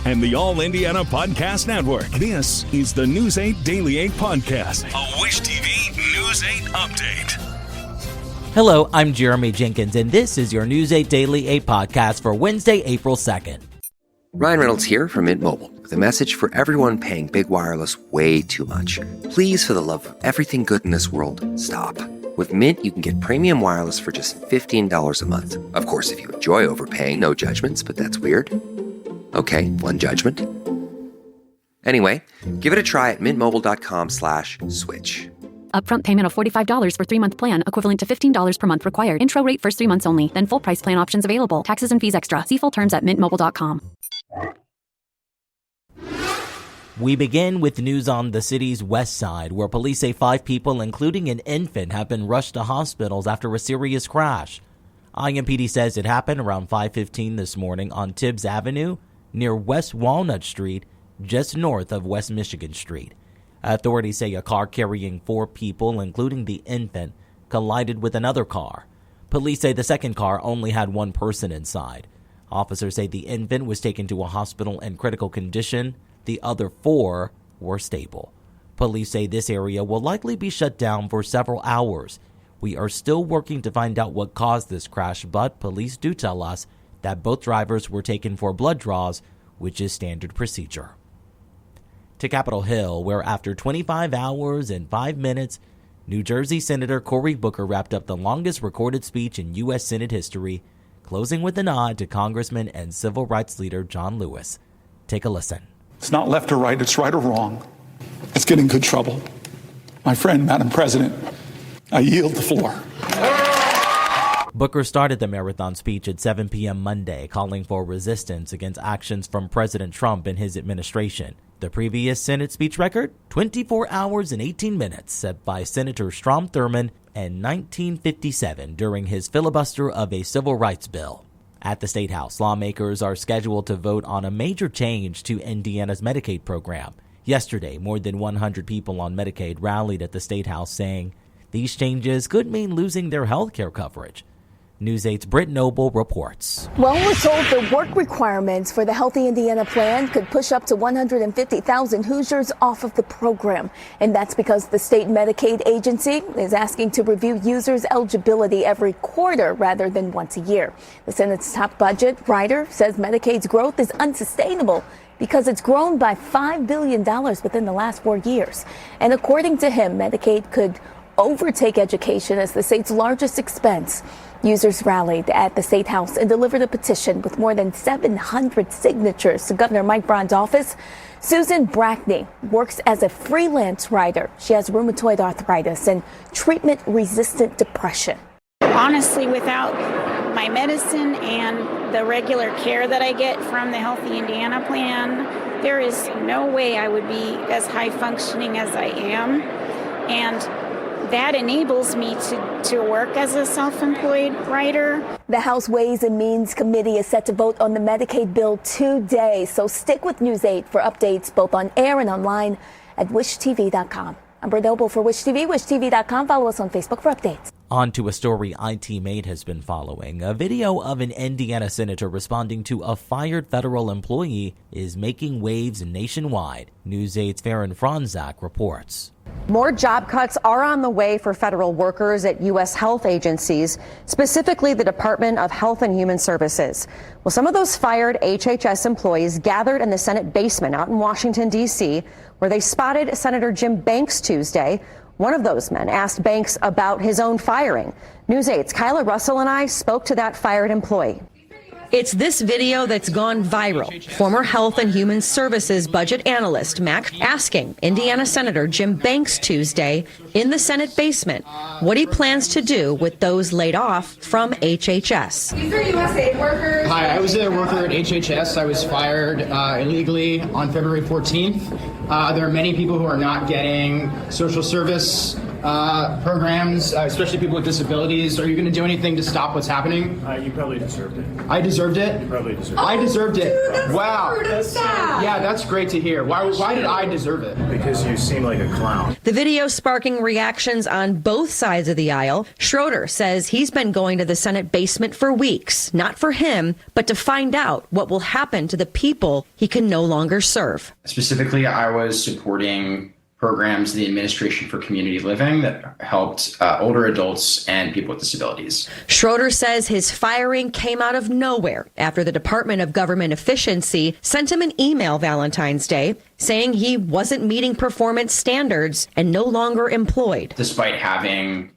and the All Indiana Podcast Network. This is the News 8 Daily 8 Podcast, a Wish TV News 8 update. Hello, I'm Jeremy Jenkins, and this is your News 8 Daily 8 Podcast for Wednesday, April 2nd. Ryan Reynolds here from Mint Mobile with a message for everyone paying big wireless way too much. Please, for the love of everything good in this world, stop. With Mint, you can get premium wireless for just $15 a month. Of course, if you enjoy overpaying, no judgments, but that's weird. Okay, one judgment. Anyway, give it a try at mintmobile.com/switch. Upfront payment of $45 for 3-month plan, equivalent to $15 per month required. Intro rate first 3 months only, then full price plan options available. Taxes and fees extra. See full terms at mintmobile.com. We begin with news on the city's west side, where police say 5 people, including an infant, have been rushed to hospitals after a serious crash. IMPD says it happened around 5:15 this morning on Tibbs Avenue near West Walnut Street, just north of West Michigan Street. Authorities say a car carrying 4 people, including the infant, collided with another car. Police say the second car only had 1 person inside. Officers say the infant was taken to a hospital in critical condition. The other 4 were stable. Police say this area will likely be shut down for several hours. We are still working to find out what caused this crash, but police do tell us that both drivers were taken for blood draws, which is standard procedure. To Capitol Hill, where after 25 hours and 5 minutes, New Jersey Senator Cory Booker wrapped up the longest recorded speech in U.S. Senate history, closing with a nod to Congressman and civil rights leader John Lewis. Take a listen. It's not left or right, it's right or wrong. It's getting good trouble. My friend, Madam President, I yield the floor. Booker started the marathon speech at 7 p.m. Monday, calling for resistance against actions from President Trump and his administration. The previous Senate speech record, 24 hours and 18 minutes, set by Senator Strom Thurmond in 1957 during his filibuster of a civil rights bill. At the State House, lawmakers are scheduled to vote on a major change to Indiana's Medicaid program. Yesterday, more than 100 people on Medicaid rallied at the State House saying these changes could mean losing their health care coverage. News 8's Britt Noble reports. Well, we're told the work requirements for the Healthy Indiana plan could push up to 150,000 Hoosiers off of the program. And that's because the state Medicaid agency is asking to review users' eligibility every quarter rather than once a year. The Senate's top budget writer says Medicaid's growth is unsustainable because it's grown by $5 billion within the last 4 years. And according to him, Medicaid could overtake education as the state's largest expense. Users rallied at the State House and delivered a petition with more than 700 signatures to Governor Mike Braun's office. Susan Brackney works as a freelance writer. She has rheumatoid arthritis and treatment-resistant depression. Honestly, without my medicine and the regular care that I get from the Healthy Indiana plan, there is no way I would be as high functioning as I am. And that enables me to work as a self-employed writer. The House Ways and Means Committee is set to vote on the Medicaid bill today. So stick with News 8 for updates both on air and online at wishtv.com. I'm Britt Noble for Wish TV, wishtv.com. Follow us on Facebook for updates. On to a story IT Mate has been following. A video of an Indiana senator responding to a fired federal employee is making waves nationwide. News 8's Farron Franzak reports. More job cuts are on the way for federal workers at U.S. health agencies, specifically the Department of Health and Human Services. Well, some of those fired HHS employees gathered in the Senate basement out in Washington, D.C., where they spotted Senator Jim Banks Tuesday. One of those men asked Banks about his own firing. News 8's Kyla Russell and I spoke to that fired employee. It's this video that's gone viral. Former Health and Human Services budget analyst Mac asking Indiana Senator Jim Banks Tuesday in the Senate basement what he plans to do with those laid off from HHS. These are USAID workers. Hi, I was a worker at HHS. I was fired illegally on February 14th. There are many people who are not getting social service programs, especially people with disabilities. Are you going to do anything to stop what's happening? You probably deserved it. I deserved it? You probably deserved it. I deserved it. Dude, wow. That's Yeah, that's great to hear. Why did I deserve it? Because you seem like a clown. The video sparking reactions on both sides of the aisle. Schroeder says he's been going to the Senate basement for weeks, not for him, but to find out what will happen to the people he can no longer serve. Specifically, I was supporting programs in the Administration for Community Living that helped older adults and people with disabilities. Schroeder says his firing came out of nowhere after the Department of Government Efficiency sent him an email Valentine's Day saying he wasn't meeting performance standards and no longer employed. Despite having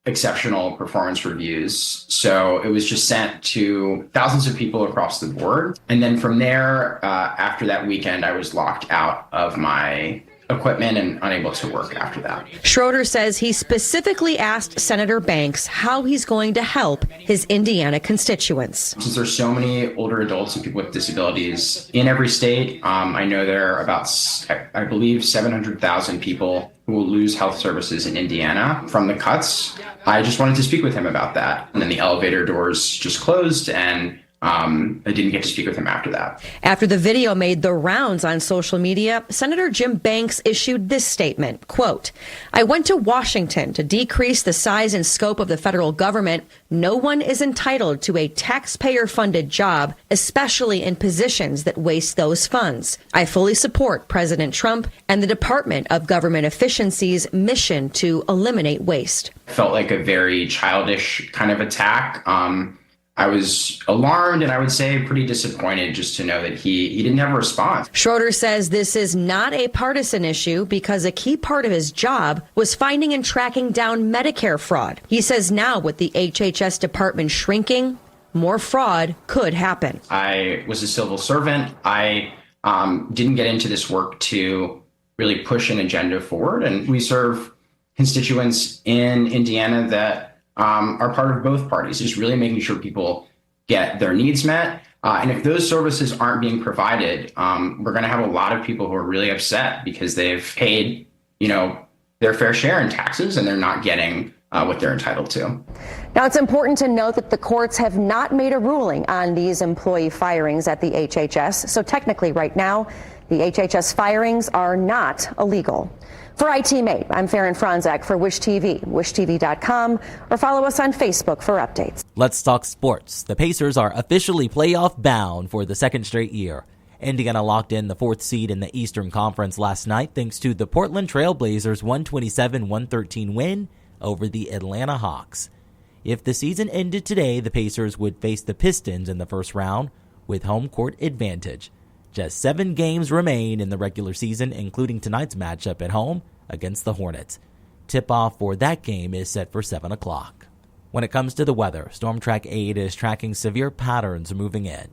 exceptional performance reviews. So it was just sent to thousands of people across the board. And then from there, after that weekend, I was locked out of my equipment and unable to work after that. Schroeder says he specifically asked Senator Banks how he's going to help his Indiana constituents. Since there's so many older adults and people with disabilities in every state, I know there are about, I believe, 700,000 people who will lose health services in Indiana from the cuts. I just wanted to speak with him about that. And then the elevator doors just closed, and I didn't get to speak with him after that. After the video made the rounds on social media, Senator Jim Banks issued this statement, quote, "I went to Washington to decrease the size and scope of the federal government. No one is entitled to a taxpayer-funded job, especially in positions that waste those funds. I fully support President Trump and the Department of Government Efficiency's mission to eliminate waste." Felt like a very childish kind of attack. I was alarmed and I would say pretty disappointed just to know that he didn't have a response. Schroeder says this is not a partisan issue because a key part of his job was finding and tracking down Medicare fraud. He says now with the HHS department shrinking, more fraud could happen. I was a civil servant. I didn't get into this work to really push an agenda forward. And we serve constituents in Indiana that are part of both parties, just really making sure people get their needs met. And if those services aren't being provided, we're going to have a lot of people who are really upset because they've paid, their fair share in taxes and they're not getting what they're entitled to. Now, it's important to note that the courts have not made a ruling on these employee firings at the HHS. So technically right now, the HHS firings are not illegal. For ITMate, I'm Farron Franzak for Wish TV, wishtv.com, or follow us on Facebook for updates. Let's talk sports. The Pacers are officially playoff bound for the second straight year. Indiana locked in the fourth seed in the Eastern Conference last night thanks to the Portland Trail Blazers' 127-113 win over the Atlanta Hawks. If the season ended today, the Pacers would face the Pistons in the first round with home court advantage. Just 7 games remain in the regular season, including tonight's matchup at home against the Hornets. Tip-off for that game is set for 7 o'clock. When it comes to the weather, Storm Track 8 is tracking severe patterns moving in.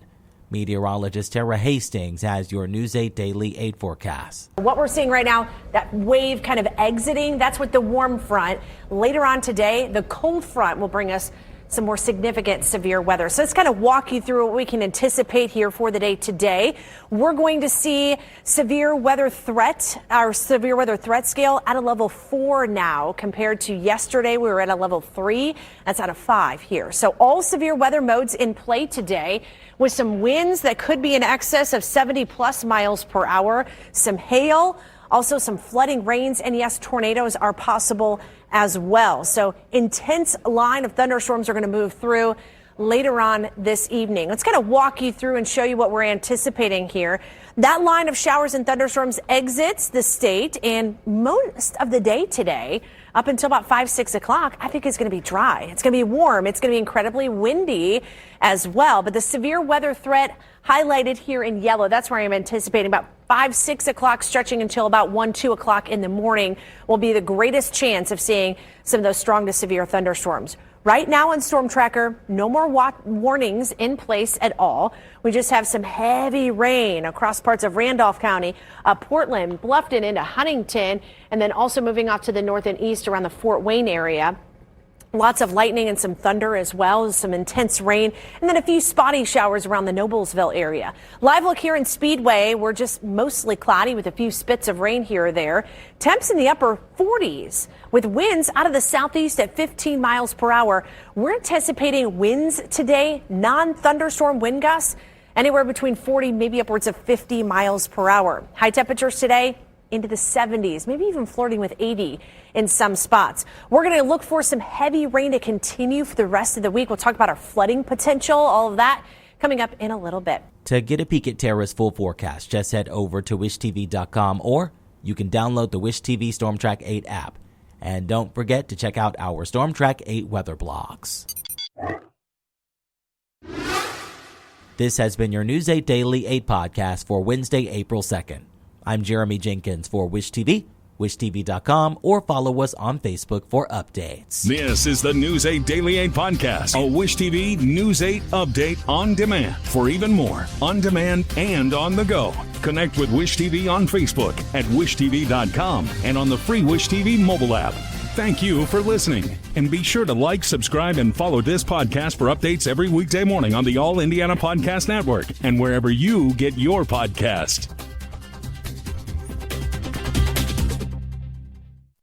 Meteorologist Tara Hastings has your News 8 Daily 8 forecast. What we're seeing right now, that wave kind of exiting, that's with the warm front. Later on today, the cold front will bring us some more significant severe weather. So let's kind of walk you through what we can anticipate here for the day today. We're going to see severe weather threat, our severe weather threat scale at a level 4 now compared to yesterday. We were at a level 3. That's out of 5 here. So all severe weather modes in play today with some winds that could be in excess of 70 plus miles per hour, some hail, also some flooding rains, and yes, tornadoes are possible as well. So intense line of thunderstorms are going to move through later on this evening. Let's kind of walk you through and show you what we're anticipating here. That line of showers and thunderstorms exits the state, and most of the day today, up until about 5-6 o'clock, I think it's going to be dry. It's going to be warm. It's going to be incredibly windy as well. But the severe weather threat highlighted here in yellow, that's where I'm anticipating about 5-6 o'clock, stretching until about 1-2 o'clock in the morning will be the greatest chance of seeing some of those strong to severe thunderstorms. Right now on Storm Tracker, no more warnings in place at all. We just have some heavy rain across parts of Randolph County, Portland, Bluffton into Huntington, and then also moving off to the north and east around the Fort Wayne area. Lots of lightning and some thunder as well, some intense rain, and then a few spotty showers around the Noblesville area. Live look here in Speedway, we're just mostly cloudy with a few spits of rain here or there. Temps in the upper 40s with winds out of the southeast at 15 miles per hour. We're anticipating winds today, non-thunderstorm wind gusts anywhere between 40, maybe upwards of 50 miles per hour. High temperatures today into the 70s, maybe even flirting with 80 in some spots. We're going to look for some heavy rain to continue for the rest of the week. We'll talk about our flooding potential, all of that coming up in a little bit. To get a peek at Tara's full forecast, just head over to wishtv.com, or you can download the Wish TV Storm Track 8 app. And don't forget to check out our Storm Track 8 weather blogs. This has been your News 8 Daily 8 podcast for Wednesday, April 2nd. I'm Jeremy Jenkins for Wish TV, wishtv.com, or follow us on Facebook for updates. This is the News 8 Daily 8 podcast, a Wish TV News 8 update on demand. For even more, on demand and on the go, connect with Wish TV on Facebook at wishtv.com and on the free Wish TV mobile app. Thank you for listening, and be sure to like, subscribe, and follow this podcast for updates every weekday morning on the All Indiana Podcast Network and wherever you get your podcast.